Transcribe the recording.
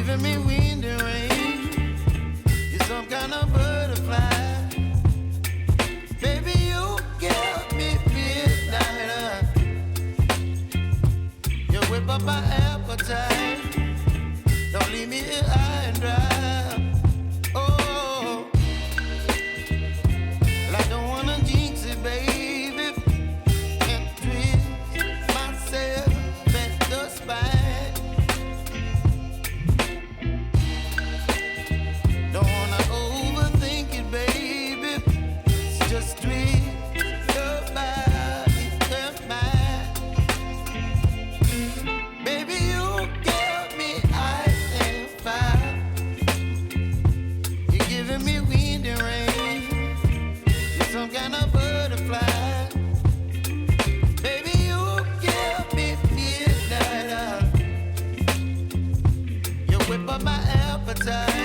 giving me wind and rain. You're some kind of butterfly. Baby, you give me midnight. You whip up my appetite. Don't leave me here high and dry. Oh, well, I don't wanna jinx it, baby. Can't twist myself at the spine. Don't wanna overthink it, baby. It's just twist your body and mine. Baby, you give me ice and fire. You're giving me wind and rain. You're some kind of butterfly. Baby, you give me midnight. You whip up my appetite.